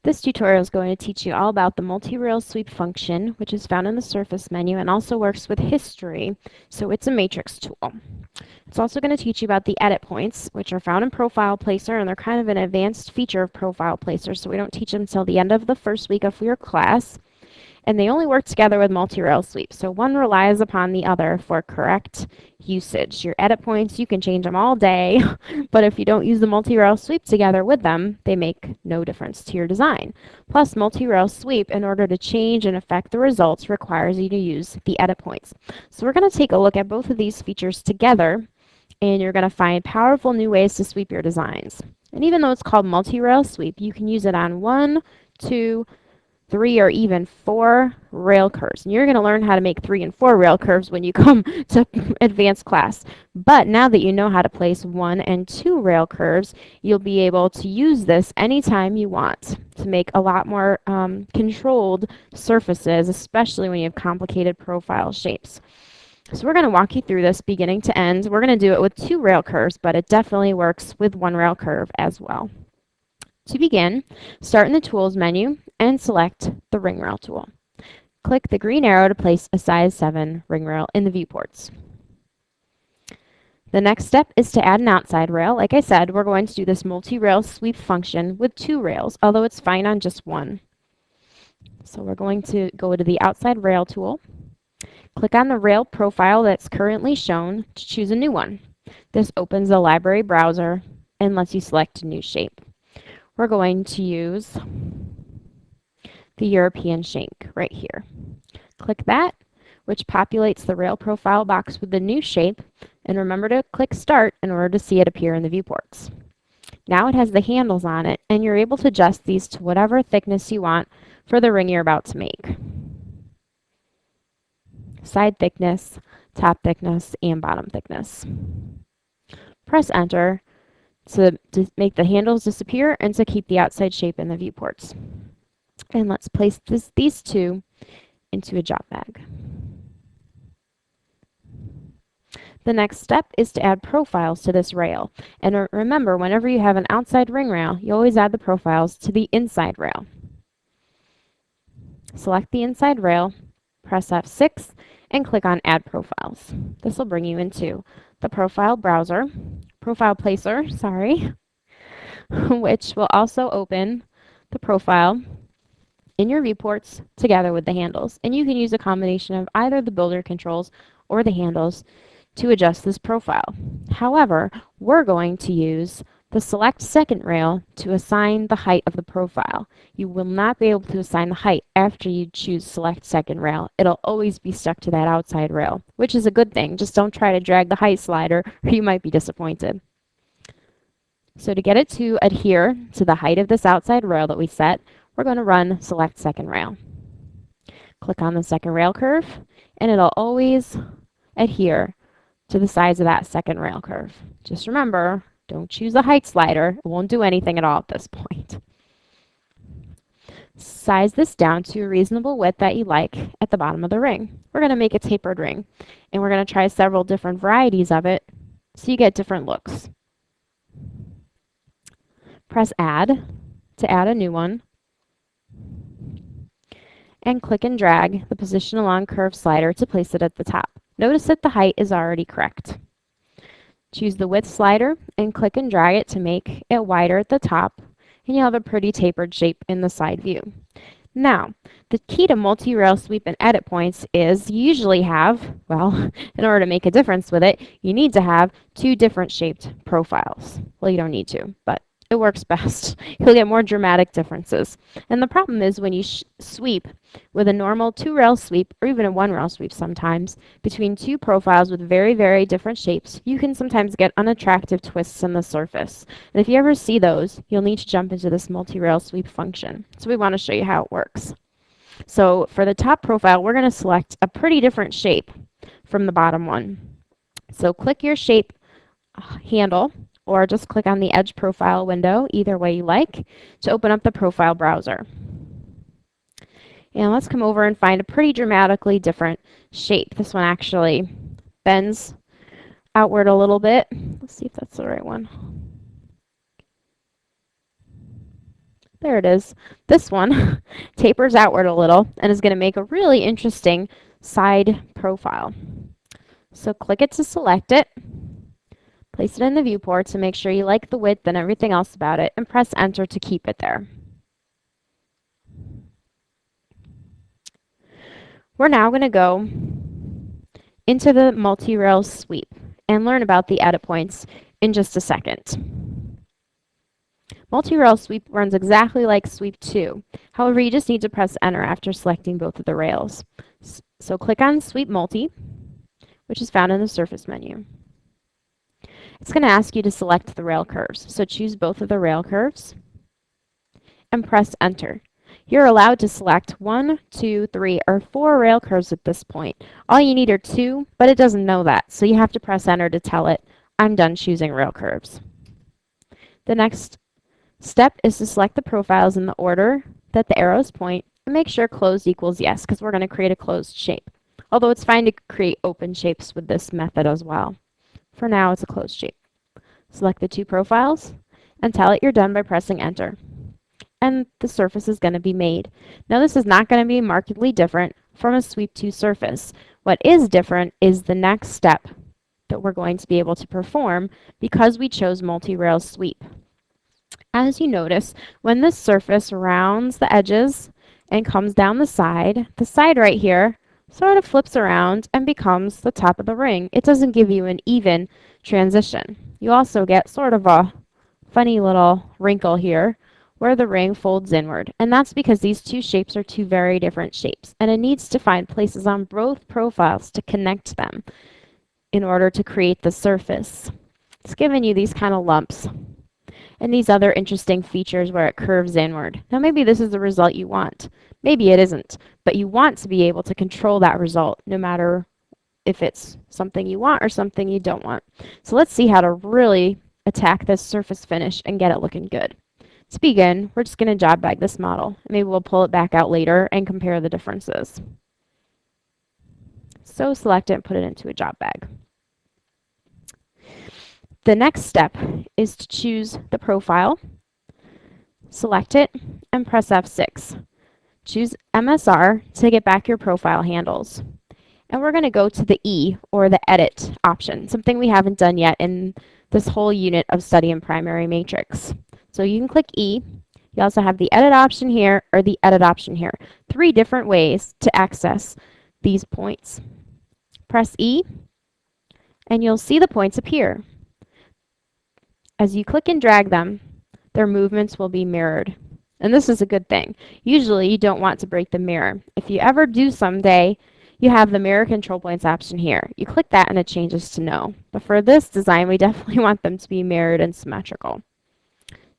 This tutorial is going to teach you all about the multi-rail sweep function, which is found in the surface menu and also works with history, so it's a matrix tool. It's also going to teach you about the edit points, which are found in Profile Placer, and they're kind of an advanced feature of Profile Placer, so we don't teach them until the end of the first week of your class. And they only work together with multi-rail sweep, so one relies upon the other for correct usage. Your edit points, you can change them all day, but if you don't use the multi-rail sweep together with them, they make no difference to your design. Plus, multi-rail sweep, in order to change and affect the results, requires you to use the edit points. So we're going to take a look at both of these features together, and you're going to find powerful new ways to sweep your designs. And even though it's called multi-rail sweep, you can use it on 1, 2, 3, or even 4 rail curves. And you're going to learn how to make 3 and 4 rail curves when you come to advanced class. But now that you know how to place 1 and 2 rail curves, you'll be able to use this anytime you want to make a lot more controlled surfaces, especially when you have complicated profile shapes. So we're going to walk you through this beginning to end. We're going to do it with 2 rail curves, but it definitely works with 1 rail curve as well. To begin, start in the Tools menu and select the ring rail tool. Click the green arrow to place a size 7 ring rail in the viewports. The next step is to add an outside rail. Like I said, we're going to do this multi-rail sweep function with 2 rails, although it's fine on just 1. So we're going to go to the outside rail tool. Click on the rail profile that's currently shown to choose a new one. This opens the library browser and lets you select a new shape. We're going to use the European shank right here. Click that, which populates the rail profile box with the new shape, and remember to click Start in order to see it appear in the viewports. Now it has the handles on it, and you're able to adjust these to whatever thickness you want for the ring you're about to make. Side thickness, top thickness, and bottom thickness. Press Enter to make the handles disappear and to keep the outside shape in the viewports. And let's place these 2 into a job bag. The next step is to add profiles to this rail. And remember, whenever you have an outside ring rail, you always add the profiles to the inside rail. Select the inside rail, press F6, and click on Add Profiles. This will bring you into the Profile Placer, which will also open the profile in your viewports together with the handles. And you can use a combination of either the builder controls or the handles to adjust this profile. However, we're going to use the Select Second rail to assign the height of the profile. You will not be able to assign the height after you choose Select Second rail. It'll always be stuck to that outside rail, which is a good thing. Just don't try to drag the height slider or you might be disappointed. So to get it to adhere to the height of this outside rail that we set, we're going to run Select Second rail. Click on the second rail curve, and it'll always adhere to the size of that second rail curve. Just remember, don't choose the height slider. It won't do anything at all at this point. Size this down to a reasonable width that you like at the bottom of the ring. We're going to make a tapered ring, and we're going to try several different varieties of it so you get different looks. Press Add to add a new one, and click and drag the Position Along Curve slider to place it at the top. Notice that the height is already correct. Choose the width slider and click and drag it to make it wider at the top, and you'll have a pretty tapered shape in the side view. Now, the key to multi-rail sweep and edit points is you usually have, well, in order to make a difference with it, you need to have 2 different shaped profiles. Well, you don't need to, but it works best. You'll get more dramatic differences. And the problem is when you sweep with a normal 2-rail sweep, or even a 1-rail sweep sometimes, between 2 profiles with very, very different shapes, you can sometimes get unattractive twists in the surface. And if you ever see those, you'll need to jump into this multi-rail sweep function. So we want to show you how it works. So for the top profile, we're going to select a pretty different shape from the bottom one. So click your shape handle, or just click on the Edge Profile window, either way you like, to open up the profile browser. And let's come over and find a pretty dramatically different shape. This one actually bends outward a little bit. Let's see if that's the right one. there it is. This one tapers outward a little and is going to make a really interesting side profile. So click it to select it, place it in the viewport to make sure you like the width and everything else about it, and press enter to keep it there. We're now going to go into the multi-rail sweep and learn about the edit points in just a second. Multi-rail sweep runs exactly like sweep 2. However, you just need to press enter after selecting both of the rails. So click on sweep multi, which is found in the surface menu. It's going to ask you to select the rail curves. So choose both of the rail curves and press enter. You're allowed to select 1, 2, 3, or 4 rail curves at this point. All you need are 2, but it doesn't know that, so you have to press enter to tell it, I'm done choosing rail curves. The next step is to select the profiles in the order that the arrows point, and make sure closed equals yes, because we're going to create a closed shape. Although it's fine to create open shapes with this method as well. For now, it's a closed shape. Select the 2 profiles, and tell it you're done by pressing enter. And the surface is going to be made. Now this is not going to be markedly different from a sweep 2 surface. What is different is the next step that we're going to be able to perform because we chose multi-rail sweep. As you notice, when this surface rounds the edges and comes down the side right here sort of flips around and becomes the top of the ring. It doesn't give you an even transition. You also get sort of a funny little wrinkle here where the ring folds inward, and that's because these 2 shapes are 2 very different shapes, and it needs to find places on both profiles to connect them in order to create the surface. It's giving you these kind of lumps and these other interesting features where it curves inward. Now maybe this is the result you want. Maybe it isn't, but you want to be able to control that result no matter if it's something you want or something you don't want. So let's see how to really attack this surface finish and get it looking good. To begin, we're just going to job bag this model. Maybe we'll pull it back out later and compare the differences. So select it and put it into a job bag. The next step is to choose the profile, select it, and press F6. Choose MSR to get back your profile handles. And we're going to go to the E, or the Edit option, something we haven't done yet in this whole unit of Study in Primary Matrix. So you can click E. You also have the Edit option here, or the Edit option here. 3 different ways to access these points. Press E, and you'll see the points appear. As you click and drag them, their movements will be mirrored. And this is a good thing. Usually you don't want to break the mirror. If you ever do someday, you have the mirror control points option here. You click that and it changes to no. But for this design, we definitely want them to be mirrored and symmetrical.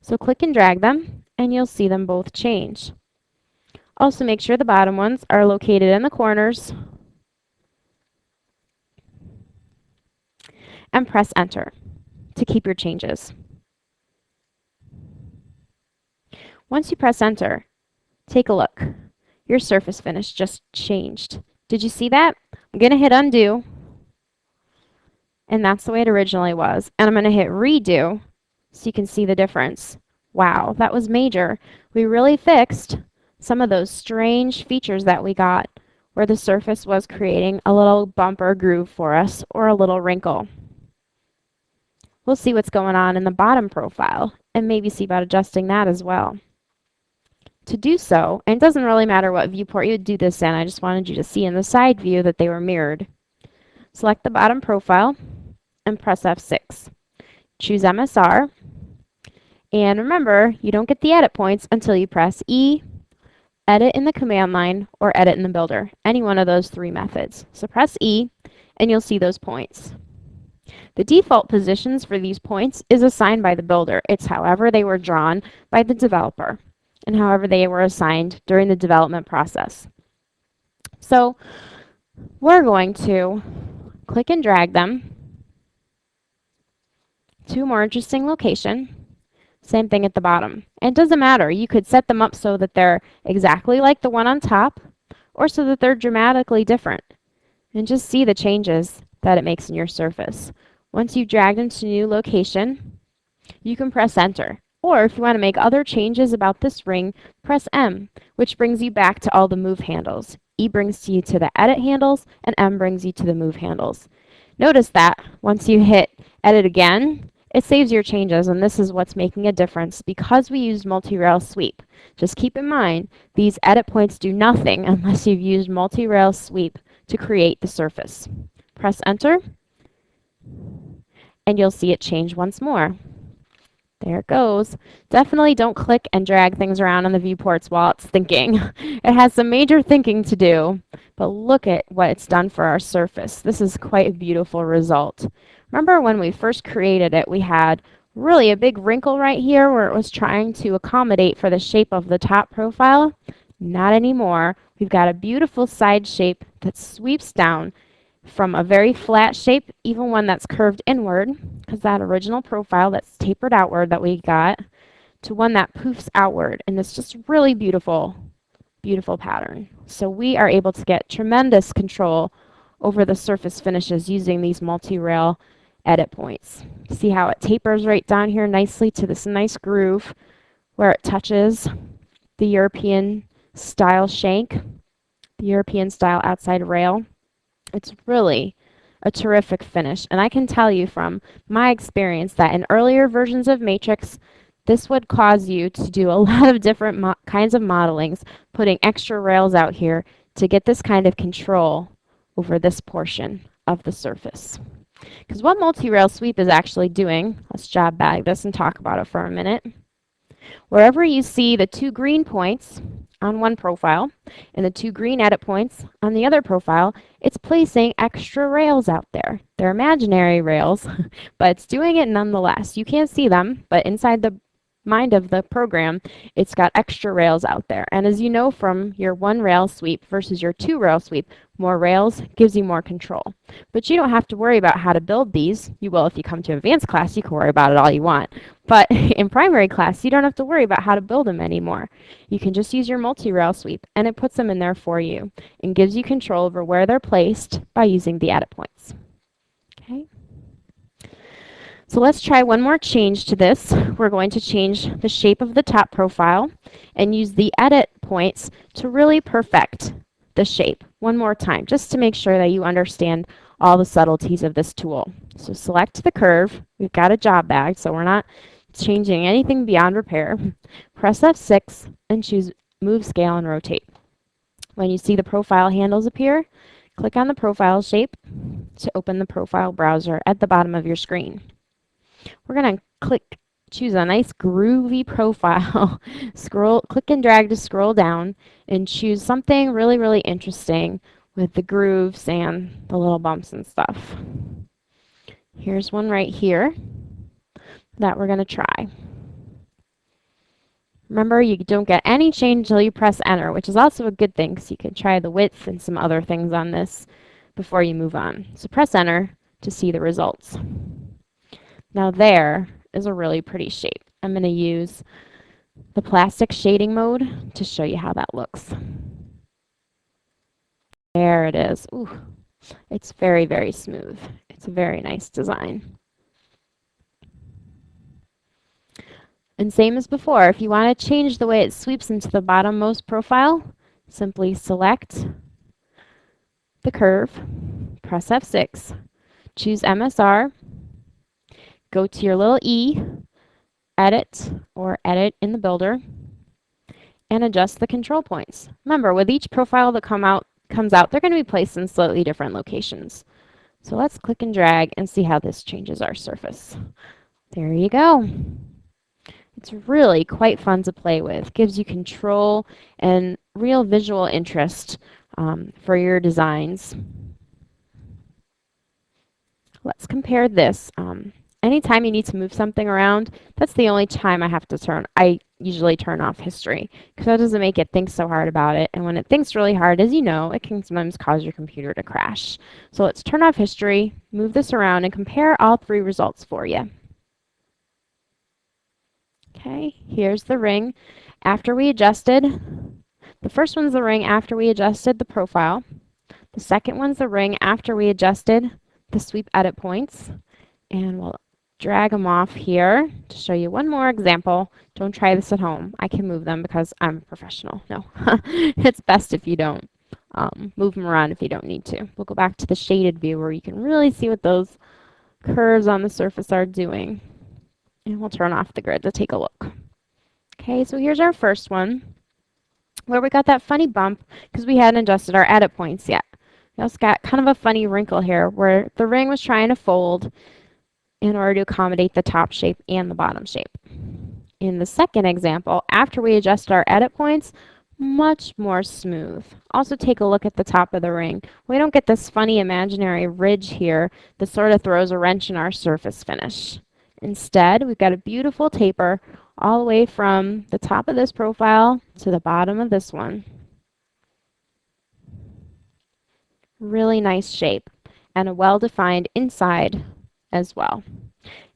So click and drag them, and you'll see them both change. Also make sure the bottom ones are located in the corners, and press enter to keep your changes. Once you press enter, take a look. Your surface finish just changed. Did you see that? I'm going to hit undo, and that's the way it originally was. And I'm going to hit redo so you can see the difference. Wow, that was major. We really fixed some of those strange features that we got where the surface was creating a little bump or groove for us, or a little wrinkle. We'll see what's going on in the bottom profile and maybe see about adjusting that as well. To do so, and it doesn't really matter what viewport you would do this in, I just wanted you to see in the side view that they were mirrored. Select the bottom profile and press F6. Choose MSR, and remember, you don't get the edit points until you press E, edit in the command line, or edit in the builder, any one of those 3 methods. So press E, and you'll see those points. The default positions for these points is assigned by the builder. It's however they were drawn by the developer, and however they were assigned during the development process. So we're going to click and drag them to a more interesting location. Same thing at the bottom. And it doesn't matter. You could set them up so that they're exactly like the one on top, or so that they're dramatically different. And just see the changes that it makes in your surface. Once you've dragged them to a new location, you can press enter. Or if you want to make other changes about this ring, press M, which brings you back to all the move handles. E brings you to the edit handles, and M brings you to the move handles. Notice that once you hit edit again, it saves your changes, and this is what's making a difference because we used multi-rail sweep. Just keep in mind, these edit points do nothing unless you've used multi-rail sweep to create the surface. Press enter, and you'll see it change once more. There it goes. Definitely don't click and drag things around on the viewports while it's thinking. It has some major thinking to do, but look at what it's done for our surface. This is quite a beautiful result. Remember when we first created it, we had really a big wrinkle right here where it was trying to accommodate for the shape of the top profile? Not anymore. We've got a beautiful side shape that sweeps down from a very flat shape, even one that's curved inward, because that original profile that's tapered outward that we got, to one that poofs outward. And it's just really beautiful, beautiful pattern. So we are able to get tremendous control over the surface finishes using these multi-rail edit points. See how it tapers right down here nicely to this nice groove where it touches the European style shank, the European style outside rail. It's really a terrific finish, and I can tell you from my experience that in earlier versions of Matrix, this would cause you to do a lot of different kinds of modelings, putting extra rails out here to get this kind of control over this portion of the surface. Because what multi-rail sweep is actually doing, let's job bag this and talk about it for a minute. Wherever you see the two green points on one profile and the two green edit points on the other profile, it's placing extra rails out there. They're imaginary rails, but it's doing it nonetheless. You can't see them, but inside the mind of the program, it's got extra rails out there. And as you know from your one rail sweep versus your two rail sweep, more rails gives you more control. But you don't have to worry about how to build these. You will if you come to advanced class, you can worry about it all you want. But in primary class, you don't have to worry about how to build them anymore. You can just use your multi-rail sweep, and it puts them in there for you and gives you control over where they're placed by using the edit points. Okay. So let's try one more change to this. We're going to change the shape of the top profile and use the edit points to really perfect the shape one more time, just to make sure that you understand all the subtleties of this tool. So select the curve. We've got a job bag, so we're not changing anything beyond repair. Press F6 and choose Move, Scale, and Rotate. When you see the profile handles appear, click on the profile shape to open the profile browser at the bottom of your screen. We're going to choose a nice groovy profile. Click and drag to scroll down and choose something really, really interesting with the grooves and the little bumps and stuff. Here's one right here that we're going to try. Remember, you don't get any change until you press enter, which is also a good thing because you can try the width and some other things on this before you move on. So press enter to see the results. Now there is a really pretty shape. I'm going to use the plastic shading mode to show you how that looks. There it is. Ooh, it's very, very smooth. It's a very nice design. And same as before, if you want to change the way it sweeps into the bottommost profile, simply select the curve, press F6, choose MSR, go to your little E, edit or edit in the builder, and adjust the control points. Remember, with each profile that comes out, they're going to be placed in slightly different locations. So let's click and drag and see how this changes our surface. There you go. It's really quite fun to play with. Gives you control and real visual interest for your designs. Let's compare this. Anytime you need to move something around, that's the only time I usually turn off history, because that doesn't make it think so hard about it. And when it thinks really hard, as you know, it can sometimes cause your computer to crash. So let's turn off history, move this around, and compare all three results for you. Okay, here's the ring after we adjusted. The first one's the ring after we adjusted the profile. The second one's the ring after we adjusted the sweep edit points. And we'll drag them off here to show you one more example. Don't try this at home. I can move them because I'm a professional. No, it's best if you don't move them around if you don't need to. We'll go back to the shaded view where you can really see what those curves on the surface are doing. And we'll turn off the grid to take a look. Okay, so here's our first one where we got that funny bump because we hadn't adjusted our edit points yet. We also got kind of a funny wrinkle here where the ring was trying to fold in order to accommodate the top shape and the bottom shape. In the second example, after we adjusted our edit points, much more smooth. Also take a look at the top of the ring. We don't get this funny imaginary ridge here that sort of throws a wrench in our surface finish. Instead, we've got a beautiful taper all the way from the top of this profile to the bottom of this one. Really nice shape and a well-defined inside as well.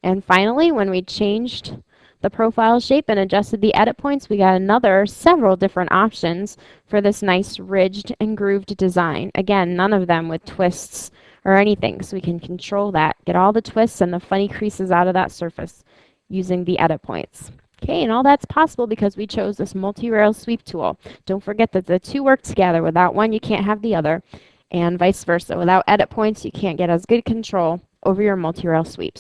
And finally, when we changed the profile shape and adjusted the edit points, we got several different options for this nice ridged and grooved design. Again, none of them with twists or anything, so we can control that, get all the twists and the funny creases out of that surface using the edit points. Okay, and all that's possible because we chose this multi-rail sweep tool. Don't forget that the two work together. Without one, you can't have the other, and vice versa. Without edit points, you can't get as good control over your multi-rail sweeps.